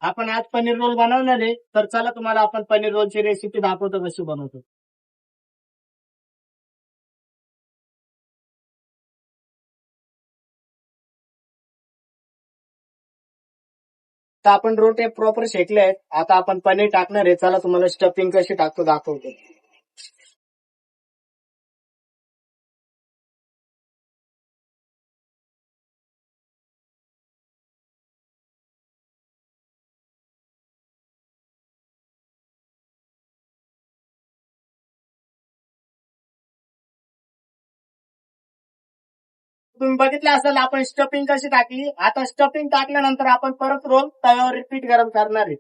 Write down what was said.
आपण आज पनीर रोल बनवणार आहे, तर चला तुम्हाला आपण पनीर रोलची रेसिपी दाखवतो कशी बनवतो. तर आपण रोटे प्रॉपर शेकले आहेत. आता आपण पनीर टाकणार आहे. चला तुम्हाला स्टफिंग कशी टाकतो दाखवतो. तुम्ही बघितलं असेल आपण स्टफिंग कशी टाकली. आता स्टफिंग टाकल्यानंतर आपण परत रोल तव्यावर रिपीट गरम करणार आहे.